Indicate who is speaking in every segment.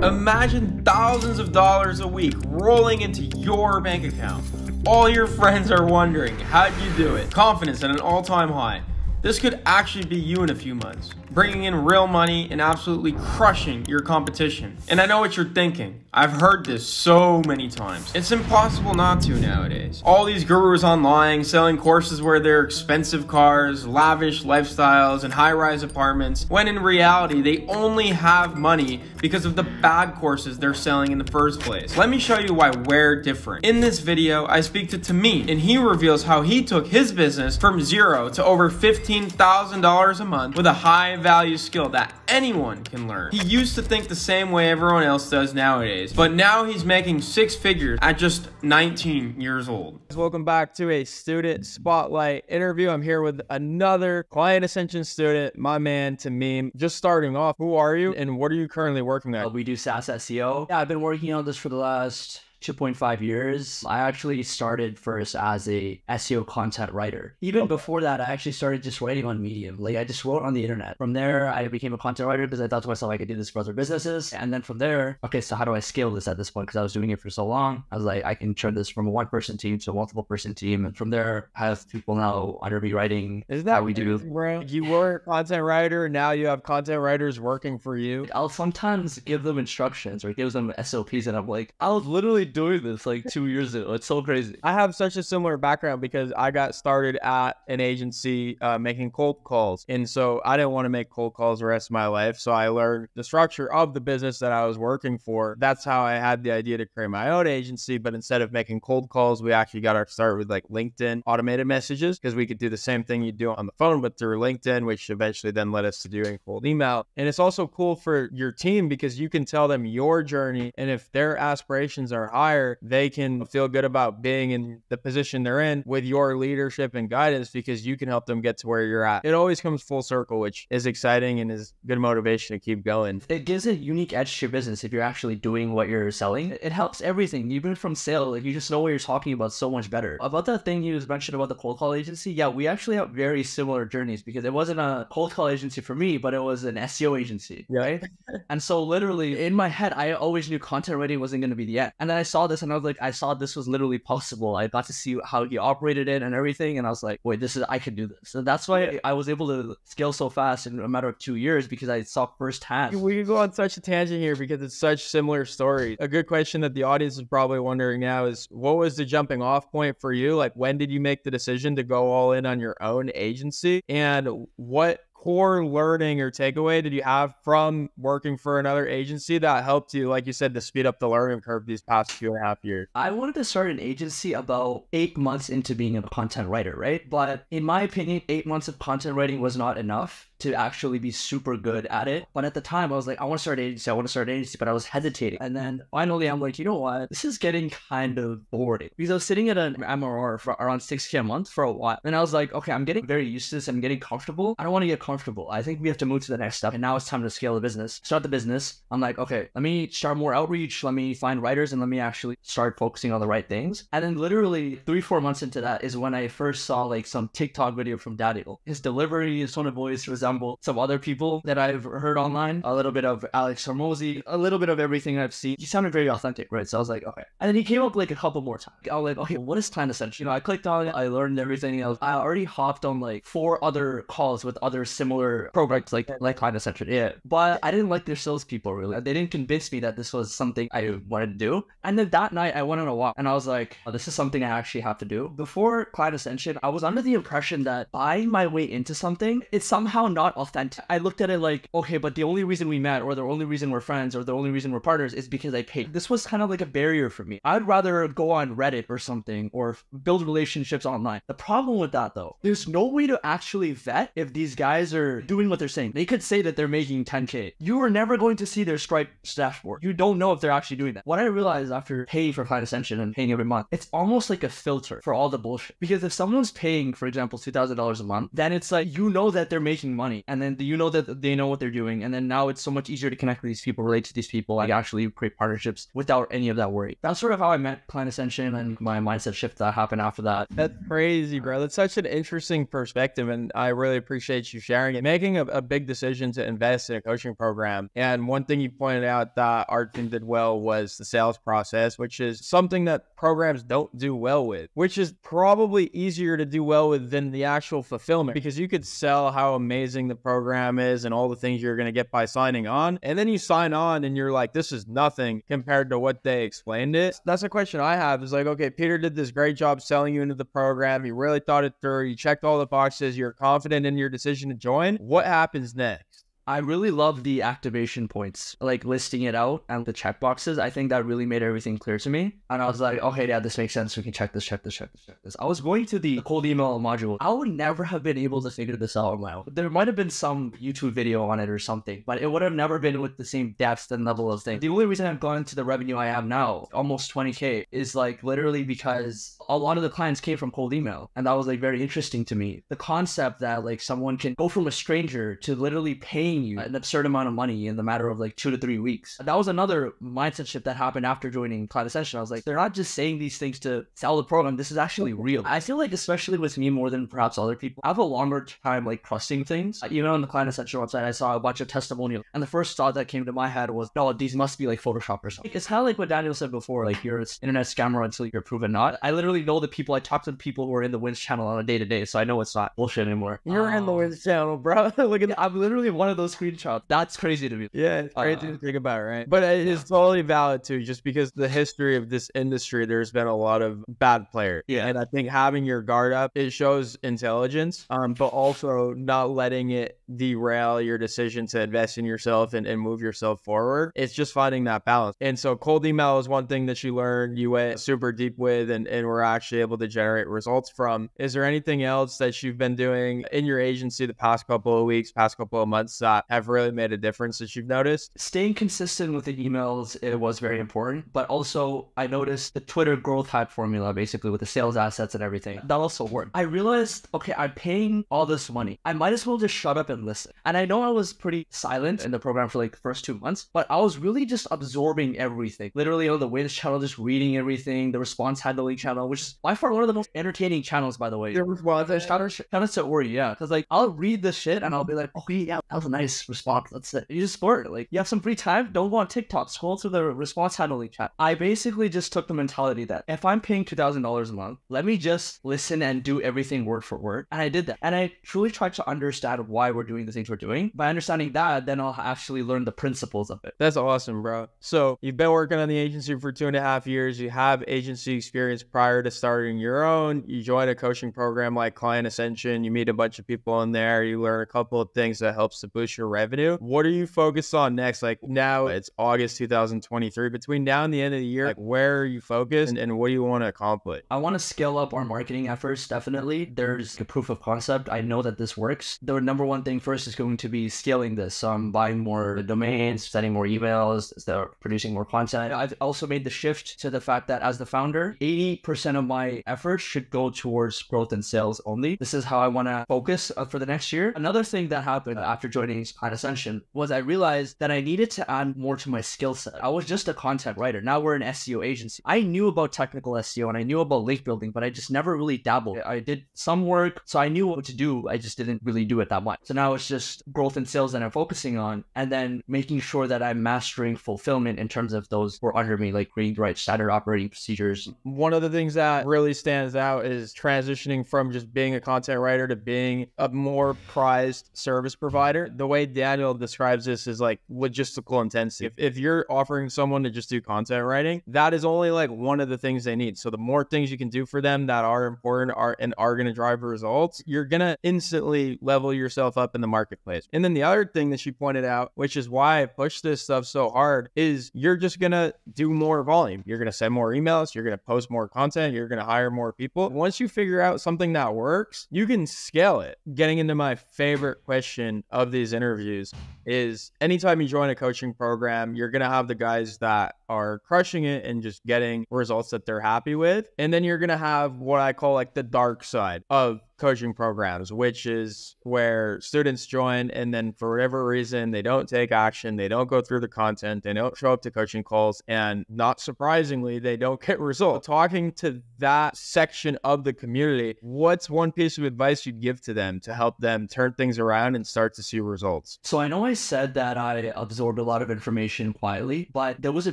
Speaker 1: Imagine thousands of dollars a week rolling into your bank account. All your friends are wondering, how'd you do it? Confidence at an all-time high. This could actually be you in a few months, bringing in real money and absolutely crushing your competition. And I know what you're thinking. I've heard this so many times. It's impossible not to nowadays. All these gurus online selling courses where they're expensive cars, lavish lifestyles, and high-rise apartments, when in reality, they only have money because of the bad courses they're selling in the first place. Let me show you why we're different. In this video, I speak to Tamim, and he reveals how he took his business from zero to over $15,000 a month with a high-value skill that anyone can learn. He used to think the same way everyone else does nowadays, but now he's making six figures at just 19 years old.
Speaker 2: Welcome back to a student spotlight interview. I'm here with another client ascension student, my man Tamim. Just starting off, who are you and what are you currently working at?
Speaker 3: We do SaaS SEO. Yeah, I've been working on this for the last 2.5 years. I actually started first as a SEO content writer. Even before that, I actually started just writing on Medium. Like I just wrote on the internet. From there, I became a content writer because I thought to myself I could do this for other businesses. And then from there, okay, so how do I scale this at this point? Because I was doing it for so long. I was like, I can turn this from a one-person team to a multiple-person team. And from there, I have people now under me writing.
Speaker 2: Is that
Speaker 3: how we do?
Speaker 2: Bro? You were a content writer, and now you have content writers working for you.
Speaker 3: I'll sometimes give them instructions or give them SOPs, and I'm like, I was literally doing this like 2 years ago. It's so crazy.
Speaker 2: I have such a similar background because I got started at an agency making cold calls. And so I didn't want to make cold calls the rest of my life. So I learned the structure of the business that I was working for. That's how I had the idea to create my own agency. But instead of making cold calls, we actually got our start with like LinkedIn automated messages because we could do the same thing you do on the phone, but through LinkedIn, which eventually then led us to doing cold email. And it's also cool for your team because you can tell them your journey. And if their aspirations are higher, they can feel good about being in the position they're in with your leadership and guidance because you can help them get to where you're at. It always comes full circle, which is exciting and is good motivation to keep going.
Speaker 3: It gives a unique edge to your business if you're actually doing what you're selling. It helps everything, even from sale. Like you just know what you're talking about so much better. About that thing you mentioned about the cold call agency, yeah, we actually have very similar journeys because it wasn't a cold call agency for me, but it was an SEO agency, right? And so literally in my head, I always knew content writing wasn't going to be the end. And then I saw this and I was like, I saw this was literally possible. I got to see how he operated it and everything. And I was like, wait, I could do this. So that's why I was able to scale so fast in a matter of 2 years because I saw firsthand.
Speaker 2: We can go on such a tangent here because it's such similar stories. A good question that the audience is probably wondering now is what was the jumping off point for you? Like when did you make the decision to go all in on your own agency? And what core learning or takeaway did you have from working for another agency that helped you, like you said, to speed up the learning curve these past 2.5 years?
Speaker 3: I wanted to start an agency about 8 months into being a content writer, right? But in my opinion, 8 months of content writing was not enough to actually be super good at it. But at the time I was like, I want to start an agency, but I was hesitating. And then finally I'm like, you know what? This is getting kind of boring because I was sitting at an MRR for around 6K a month for a while. And I was like, okay, I'm getting very used to this. I'm getting comfortable. I don't want to get comfortable. I think we have to move to the next step. And now it's time to scale the business, start the business. I'm like, okay, let me start more outreach. Let me find writers and let me actually start focusing on the right things. And then literally 3-4 months into that is when I first saw like some TikTok video from Daddy. His delivery, his tone of voice resembled some other people that I've heard online, a little bit of Alex Hormozy, a little bit of everything I've seen. He sounded very authentic, right? So I was like, okay. And then he came up like a couple more times. I was like, okay, what is client ascension? I clicked on it. I learned everything else. I already hopped on like 4 other calls with other similar programs like client ascension. Yeah. But I didn't like their salespeople really. They didn't convince me that this was something I wanted to do. And then that night I went on a walk and I was like, oh, this is something I actually have to do. Before client ascension, I was under the impression that buying my way into something, it's somehow not authentic. I looked at it like, okay, but the only reason we met or the only reason we're friends or the only reason we're partners is because I paid. This was kind of like a barrier for me. I'd rather go on Reddit or something or build relationships online. The problem with that though, there's no way to actually vet if these guys are doing what they're saying. They could say that they're making 10K. You are never going to see their Stripe dashboard. You don't know if they're actually doing that. What I realized after paying for client ascension and paying every month, it's almost like a filter for all the bullshit. Because if someone's paying, for example, $2,000 a month, then it's like, you know that they're making money. money. And then you know that they know what they're doing. And then now it's so much easier to connect with these people, relate to these people, like actually create partnerships without any of that worry. That's sort of how I met Client Ascension and my mindset shift that happened after that.
Speaker 2: That's crazy, bro. That's such an interesting perspective, and I really appreciate you sharing it. Making a big decision to invest in a coaching program, and one thing you pointed out that our team did well was the sales process, which is something that programs don't do well with, which is probably easier to do well with than the actual fulfillment, because you could sell how amazing the program is and all the things you're going to get by signing on, and then you sign on and you're like, this is nothing compared to what they explained it. That's a question I have, is like, okay, Peter did this great job selling you into the program. He really thought it through. You checked all the boxes. You're confident in your decision to join. What happens next?
Speaker 3: I really love the activation points, like listing it out and the checkboxes. I think that really made everything clear to me. And I was like, okay, yeah, this makes sense. We can check this, check this, check this, check this. I was going to the cold email module. I would never have been able to figure this out on my own. There might have been some YouTube video on it or something, but it would have never been with the same depth and level of thing. The only reason I've gone to the revenue I have now, almost 20K, is like literally because a lot of the clients came from cold email. And that was like very interesting to me. The concept that like someone can go from a stranger to literally paying you an absurd amount of money in the matter of like 2 to 3 weeks. That was another mindset shift that happened after joining Client Ascension. I was like, they're not just saying these things to sell the program. This is actually real. I feel like, especially with me more than perhaps other people, I have a longer time like trusting things. Even on the Client Ascension website, I saw a bunch of testimonials. And the first thought that came to my head was, no, these must be like Photoshop or something. It's kind of like what Daniel said before, like you're an internet scammer until you're proven not. I literally know the people, I talk to the people who are in the Wins channel on a day-to-day, so I know it's not bullshit anymore.
Speaker 2: You're in the Wins channel, bro. Look at
Speaker 3: I'm literally one of those screenshots. That's crazy to me.
Speaker 2: Yeah, it's crazy to think about, right? But it is totally valid too, just because the history of this industry, there's been a lot of bad players.
Speaker 3: Yeah.
Speaker 2: And I think having your guard up, it shows intelligence, but also not letting it derail your decision to invest in yourself and move yourself forward. It's just finding that balance. And so cold email is one thing that you learned, you went super deep with, and were actually able to generate results from. Is there anything else that you've been doing in your agency the past couple of weeks, past couple of months that have really made a difference that you've noticed?
Speaker 3: Staying consistent with the emails, it was very important, but also I noticed the Twitter growth hack formula, basically with the sales assets and everything. That also worked. I realized, okay, I'm paying all this money. I might as well just shut up and listen. And I know I was pretty silent in the program for like the first 2 months, but I was really just absorbing everything. Literally on the Wins channel, just reading everything, the response handling channel, which is by far one of the most entertaining channels, by the way. Shout out to Ori, yeah. Because like I'll read the shit and I'll be like, oh yeah, that was a nice response. That's it. You just score it. Like you have some free time, don't go on TikTok, scroll through the response handling chat. I basically just took the mentality that if I'm paying $2,000 a month, let me just listen and do everything word for word. And I did that. And I truly tried to understand why we're doing the things we're doing. By understanding that, then I'll actually learn the principles of it.
Speaker 2: That's awesome, bro. So you've been working on the agency for 2.5 years. You have agency experience prior to starting your own. You join a coaching program like Client Ascension. You meet a bunch of people in there. You learn a couple of things that helps to boost your revenue. What are you focused on next? Like now it's August 2023. Between now and the end of the year, like where are you focused and what do you want to accomplish?
Speaker 3: I want to scale up our marketing efforts, definitely. There's the proof of concept. I know that this works. The number one thing first is going to be scaling this. So I'm buying more domains, sending more emails, producing more content. I've also made the shift to the fact that as the founder, 80% of my efforts should go towards growth and sales only. This is how I want to focus for the next year. Another thing that happened after joining Client Ascension was I realized that I needed to add more to my skill set. I was just a content writer. Now we're an SEO agency. I knew about technical SEO and I knew about link building, but I just never really dabbled. I did some work, so I knew what to do. I just didn't really do it that much. So now it's just growth and sales that I'm focusing on, and then making sure that I'm mastering fulfillment in terms of those who are under me, like creating the right standard operating procedures.
Speaker 2: One of the things that really stands out is transitioning from just being a content writer to being a more prized service provider. The way Daniel describes this is like logistical intensity. If you're offering someone to just do content writing, that is only like one of the things they need. So the more things you can do for them that are important are going to drive results, you're going to instantly level yourself up in the marketplace. And then the other thing that she pointed out, which is why I push this stuff so hard, is you're just going to do more volume. You're going to send more emails. You're going to post more content. You're going to hire more people. Once you figure out something that works, you can scale it. Getting into my favorite question of these interviews is anytime you join a coaching program, you're going to have the guys that are crushing it and just getting results that they're happy with. And then you're going to have what I call like the dark side of coaching programs, which is where students join and then for whatever reason, they don't take action, they don't go through the content, they don't show up to coaching calls, and not surprisingly, they don't get results. Talking to that section of the community, what's one piece of advice you'd give to them to help them turn things around and start to see results?
Speaker 3: So I know I said that I absorbed a lot of information quietly, but there was a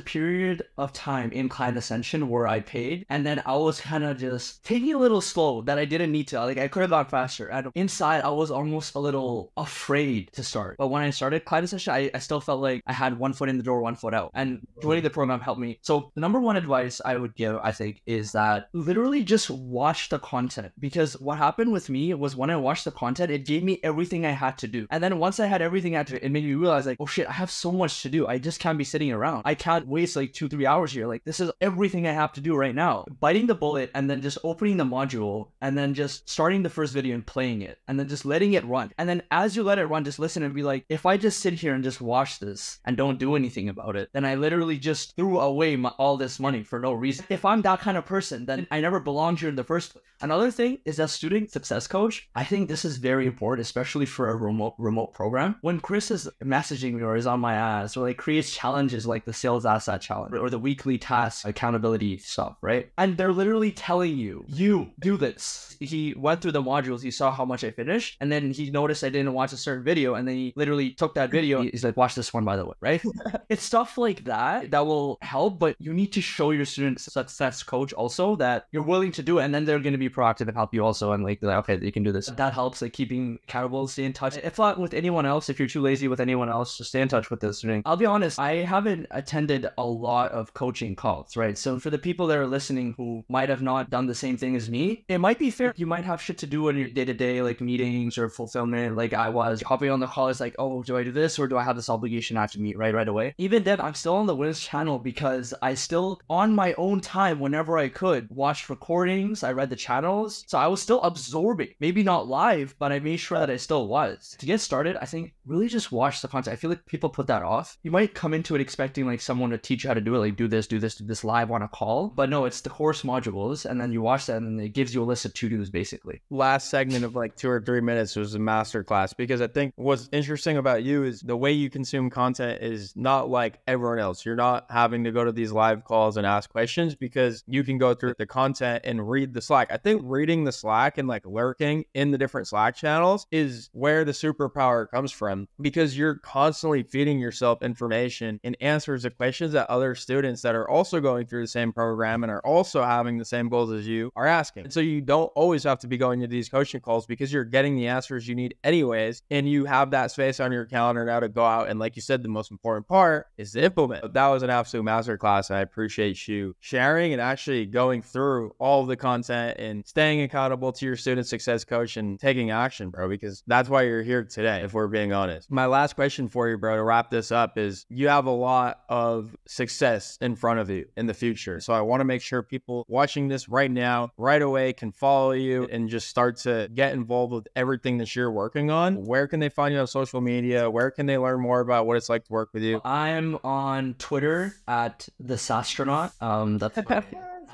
Speaker 3: period of time in Client Ascension where I paid, and then I was kind of just taking a little slow that I didn't need to. Like, I could have gone faster. And inside, I was almost a little afraid to start. But when I started Client Ascension, I still felt like I had one foot in the door, one foot out. And joining the program helped me. So the number one advice I would give, I think, is that literally just watch the content. Because what happened with me was when I watched the content, it gave me everything I had to do. And then once I had everything I had to do, it made me realize like, oh shit, I have so much to do. I just can't be sitting around. I can't waste like 2-3 hours here. Like, this is everything I have to do right now. Biting the bullet and then just opening the module and then just starting the first video and playing it and then just letting it run. And then as you let it run, just listen and be like, if I just sit here and just watch this and don't do anything about it, then I literally just threw away all this money for no reason. If I'm that kind of person, then I never belonged here in the first place. Another thing is that student success coach, I think this is very important, especially for a remote program. When Chris is messaging me or is on my ass or like creates challenges like the sales asset challenge or the weekly task accountability stuff, right? And they're literally telling you, you do this. He went through the modules, he saw how much I finished, and then he noticed I didn't watch a certain video, and then he literally took that video. He's like, watch this one, by the way, right? It's stuff like that that will help, but you need to show your student success coach also that you're willing to do it, and then they're going to be proactive and help you also, and like, okay, you can do this. That helps, like keeping accountable, stay in touch. If not with anyone else, if you're too lazy with anyone else, just stay in touch with the student. I'll be honest, I haven't attended a lot of coaching calls, right? So for the people that are listening who might have not done the same thing as me, it might be fair. You might have shit to do in your day-to-day, like meetings or fulfillment. Like I was hopping on the call, it's like, oh, do I do this or do I have this obligation I have to meet right away? Even then, I'm still on the Winners channel because I still, on my own time, whenever I could, watched recordings, I read the channels. So I was still absorbing, maybe not live, but I made sure that I still was. To get started, I think really just watch the content. I feel like people put that off. You might come into it expecting like someone to teach you how to do it, like do this live on a call. But no, it's the course modules, and then you watch that and then it gives you a list of to-dos basically.
Speaker 2: Last segment of like 2 or 3 minutes was a masterclass, because I think what's interesting about you is the way you consume content is not like everyone else. You're not having to go to these live calls and ask questions because you can go through the content and read the Slack. I think reading the Slack and like lurking in the different Slack channels is where the superpower comes from, because you're constantly feeding yourself information and answers to questions that other students that are also going through the same program and are also having the same goals as you are asking. And so you don't always have to be going to these coaching calls because you're getting the answers you need anyways, and you have that space on your calendar now to go out and, like you said, the most important part is to implement. That was an absolute masterclass. I appreciate you sharing and actually going through all of the content and staying accountable to your student success coach and taking action, bro, because that's why you're here today, if we're being honest. My last question for you, bro, to wrap this up is you have a lot of success in front of you in the future. So I want to make sure people watching this right now, right away, can follow you and just start to get involved with everything that you're working on. Where can they find you on social media? Where can they learn more about what it's like to work with you?
Speaker 3: I'm on Twitter at the Sastronaut. That's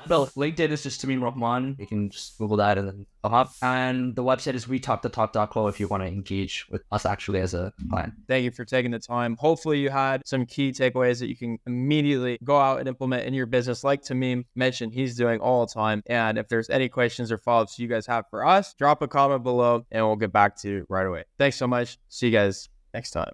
Speaker 3: Well, LinkedIn is just Tamim Rahman. You can just Google that and then I'll hop. And the website is wetalkthetalk.co if you want to engage with us actually as a client.
Speaker 2: Thank you for taking the time. Hopefully you had some key takeaways that you can immediately go out and implement in your business, like Tamim mentioned he's doing all the time. And if there's any questions or follow-ups you guys have for us, drop a comment below and we'll get back to you right away. Thanks so much. See you guys next time.